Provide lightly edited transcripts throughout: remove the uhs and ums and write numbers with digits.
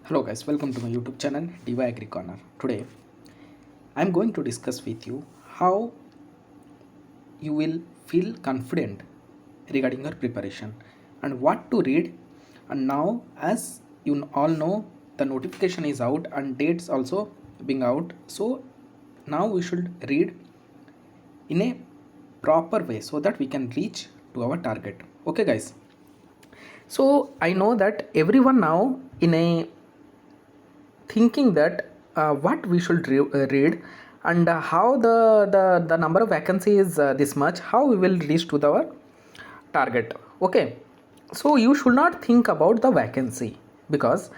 Hello guys, welcome to my YouTube channel Diva Agri Corner. Today I am going to discuss with you how you will feel confident regarding your preparation and what to read. And now, as you all know, the notification is out and dates also being out. So now we should read in a proper way so that we can reach to our target. Okay guys, so I know that everyone now in a thinking that what we should read and how the number of vacancies is this much, how we will reach to our target. Okay, so you should not think about the vacancy, because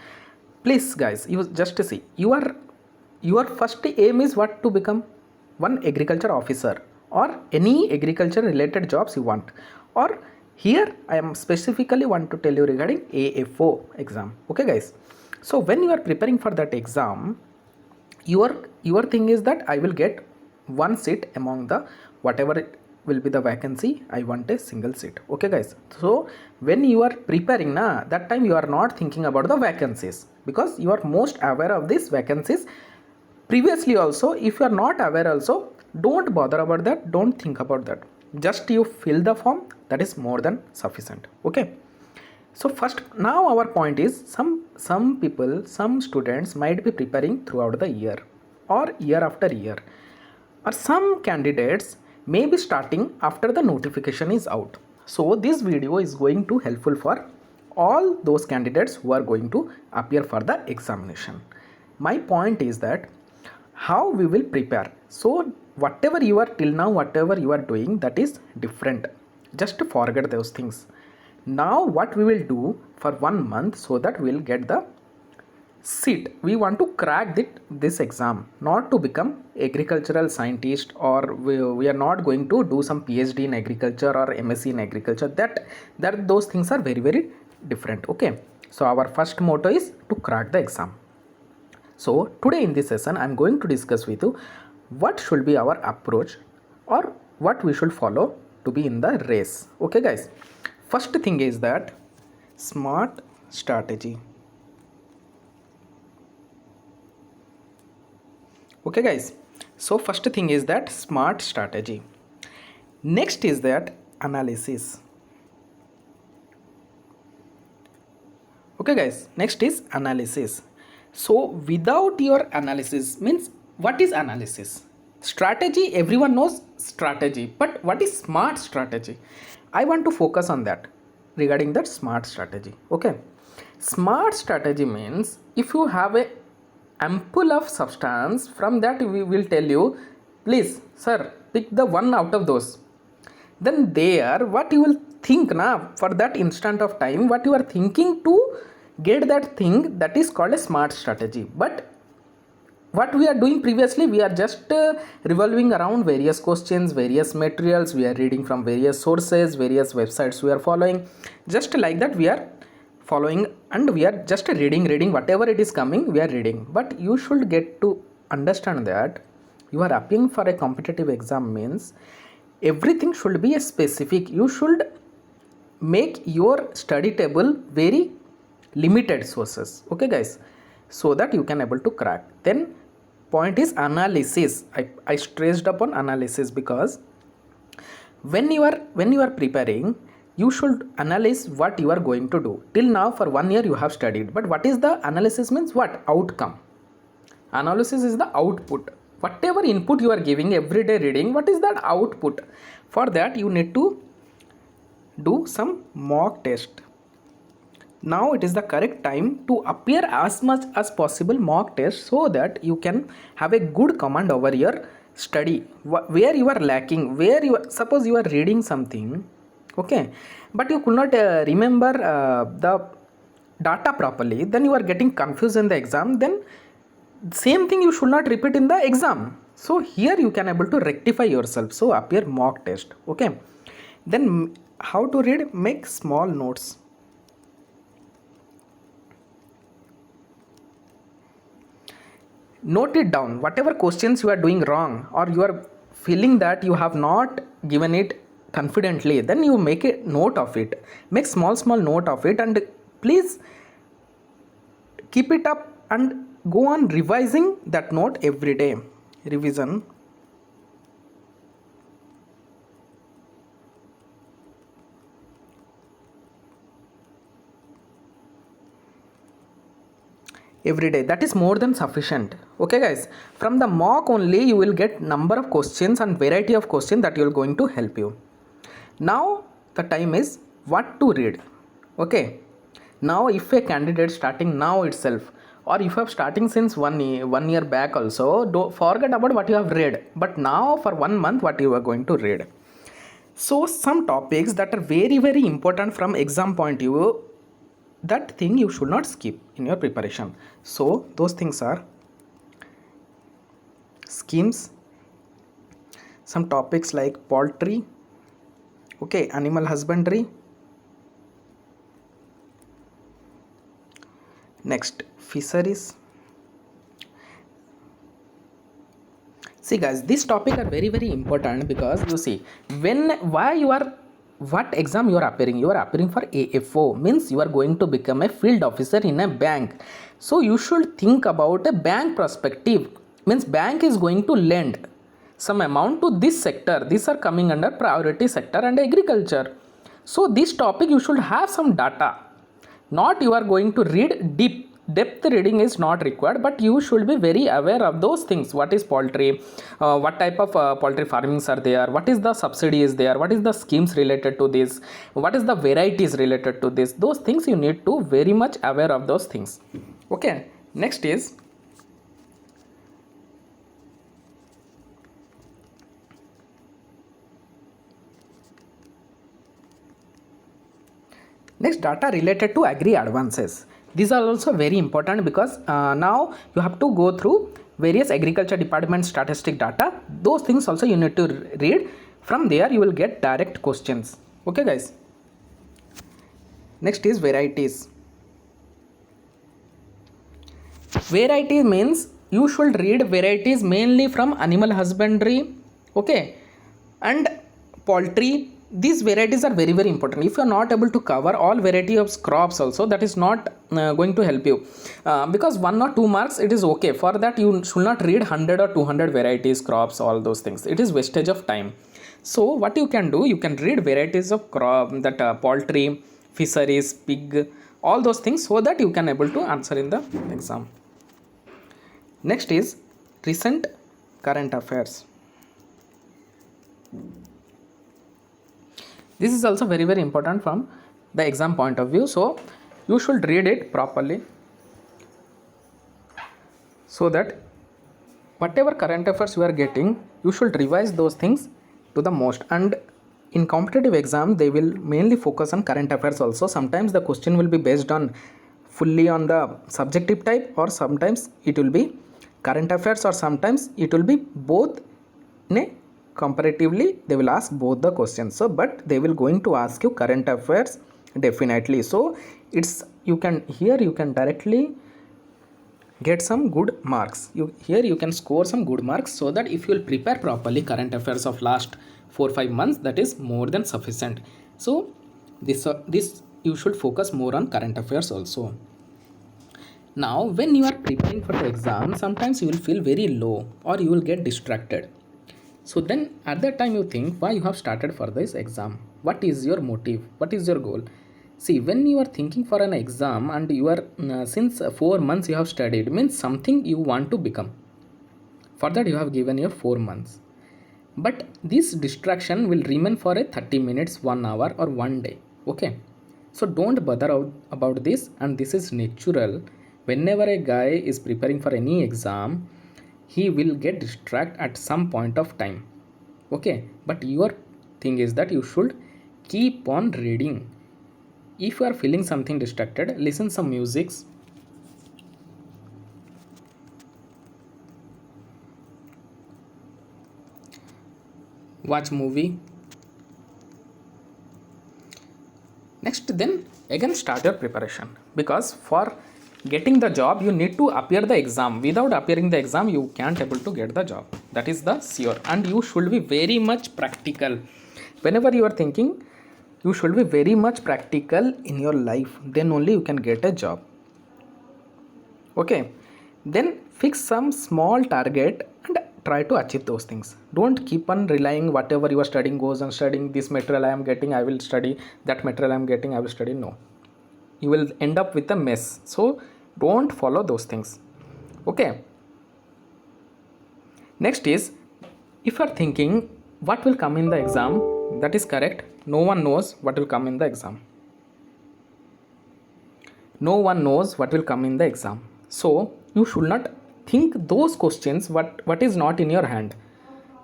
please guys, you just see, your first aim is what? To become one agriculture officer or any agriculture related jobs you want. Or here I am specifically want to tell you regarding AFO exam. Okay guys, so when you are preparing for that exam, your thing is that I will get one seat among the whatever it will be the vacancy. I want a single seat. Okay guys, so when you are preparing na, that time you are not thinking about the vacancies, because you are most aware of these vacancies previously also. If you are not aware also, don't bother about that, don't think about that, just you fill the form, that is more than sufficient. Okay, so first, now our point is, some people, some students might be preparing throughout the year or year after year, or some candidates may be starting after the notification is out. So this video is going to helpful for all those candidates who are going to appear for the examination. My point is that how we will prepare. So whatever you are till now, whatever you are doing, that is different. Just forget those things. Now what we will do for 1 month, so that we will get the seat. We want to crack this exam, not to become agricultural scientist, or we are not going to do some PhD in agriculture or MSc in agriculture. That those things are very different. Okay, so our first motto is to crack the exam. So today in this session I am going to discuss with you what should be our approach or what we should follow to be in the race. Okay guys, first thing is that smart strategy. Okay guys, so first thing is that smart strategy. Next is that analysis. Okay guys, next is analysis. So without your analysis, means what is analysis? Strategy, everyone knows strategy, but what is smart strategy? I want to focus on that, regarding that smart strategy. Okay, smart strategy means if you have a ample of substance, from that we will tell you, please sir, pick the one out of those. Then there what you will think now, for that instant of time, what you are thinking to get that thing, that is called a smart strategy. But what we are doing previously, we are just revolving around various questions, various materials, we are reading from various sources, various websites we are following, just like that we are following, and we are just reading whatever it is coming, we are reading. But you should get to understand that you are applying for a competitive exam, means everything should be a specific. You should make your study table very limited sources. Okay guys, so that you can able to crack. Then point is analysis. I stressed upon analysis, because when you are preparing, you should analyze what you are going to do. Till now for 1 year you have studied, but what is the analysis? Means what? Outcome. Analysis is the output. Whatever input you are giving everyday reading, what is that output? For that you need to do some mock test. Now it is the correct time to appear as much as possible mock test, so that you can have a good command over your study, where you are lacking, where you are, suppose you are reading something, okay, but you could not remember the data properly, then you are getting confused in the exam, then same thing you should not repeat in the exam. So here you can able to rectify yourself, so appear mock test. Okay, then how to read? Make small notes. Note it down, whatever questions you are doing wrong, or you are feeling that you have not given it confidently, then you make a note of it, make small note of it, and please keep it up and go on revising that note every day. Revision. Every day, that is more than sufficient. Okay guys, from the mock only you will get number of questions and variety of questions that will going to help you. Now the time is what to read. Okay, now if a candidate starting now itself, or if you have starting since 1 year back also, don't forget about what you have read, but now for 1 month what you are going to read. So some topics that are very very important from exam point of view, that thing you should not skip in your preparation. So those things are schemes, some topics like poultry, okay, animal husbandry, next fisheries. See guys, this topic are very very important, because you see, why you are, what exam you are appearing? You are appearing for AFO, means you are going to become a field officer in a bank. So you should think about a bank perspective, means bank is going to lend some amount to this sector. These are coming under priority sector and agriculture. So this topic you should have some data, not you are going to read deep. Depth reading is not required, but you should be very aware of those things. What is poultry, what type of poultry farmings are there, what is the subsidy is there, what is the schemes related to this, what is the varieties related to this. Those things you need to very much aware of those things. Okay, next is data related to agri advances. These are also very important, because now you have to go through various agriculture department statistic data. Those things also you need to read. From there you will get direct questions. Okay guys, next is varieties. Variety means you should read varieties mainly from animal husbandry, okay, and poultry. These varieties are very very important. If you are not able to cover all variety of crops also, that is not going to help you, because 1 or 2 marks it is okay. For that you should not read 100 or 200 varieties crops, all those things. It is wastage of time. So what you can do, you can read varieties of crop, that poultry, fisheries, pig, all those things, so that you can able to answer in the exam. Next is recent current affairs. This is also very very important from the exam point of view, so you should read it properly, so that whatever current affairs you are getting, you should revise those things to the most. And in competitive exam they will mainly focus on current affairs also. Sometimes the question will be based on fully on the subjective type, or sometimes it will be current affairs, or sometimes it will be both. Comparatively they will ask both the questions. So but they will going to ask you current affairs definitely. So it's, you can here you can directly get some good marks. Here you can score some good marks, so that if you will prepare properly current affairs of last 4-5 months, that is more than sufficient. So this you should focus more on current affairs also. Now when you are preparing for the exam, sometimes you will feel very low, or you will get distracted. So then at that time you think why you have started for this exam. What is your motive? What is your goal? See, when you are thinking for an exam and you are since 4 months you have studied, means something you want to become. For that you have given your 4 months. But this distraction will remain for a 30 minutes, 1 hour or 1 day. Okay. So don't bother about this, and this is natural. Whenever a guy is preparing for any exam, he will get distracted at some point of time. Okay, but your thing is that you should keep on reading. If you are feeling something distracted, listen some musics, watch movie. Next, then again start your preparation, because for getting the job you need to appear the exam. Without appearing the exam you can't able to get the job. That is the sure. And you should be very much practical. Whenever you are thinking, you should be very much practical in your life, then only you can get a job. Okay, then fix some small target and try to achieve those things. Don't keep on relying whatever you are studying goes on studying. This material I am getting, I will study. That material I am getting, I will study. No, you will end up with a mess. So don't follow those things. Okay, next is, if you are thinking what will come in the exam, that is correct. No one knows what will come in the exam. No one knows what will come in the exam. So you should not think those questions what is not in your hand.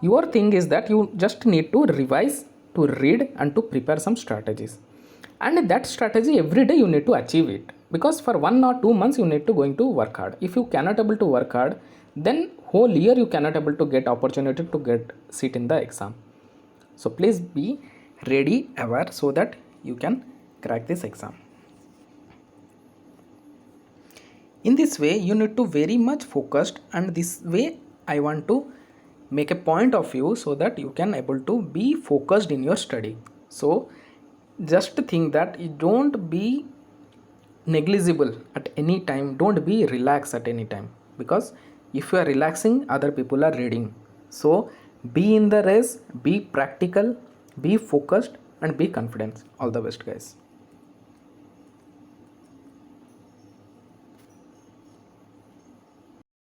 Your thing is that you just need to revise, to read, and to prepare some strategies. And that strategy every day you need to achieve it, because for 1 or 2 months you need to going to work hard. If you cannot able to work hard, then whole year you cannot able to get opportunity to get seat in the exam. So please be ready, aware, so that you can crack this exam. In this way you need to very much focused, and this way I want to make a point of view so that you can able to be focused in your study. So just think that you don't be negligible at any time, don't be relaxed at any time, because if you are relaxing, other people are reading. So be in the race, be practical, be focused, and be confident. All the best, guys.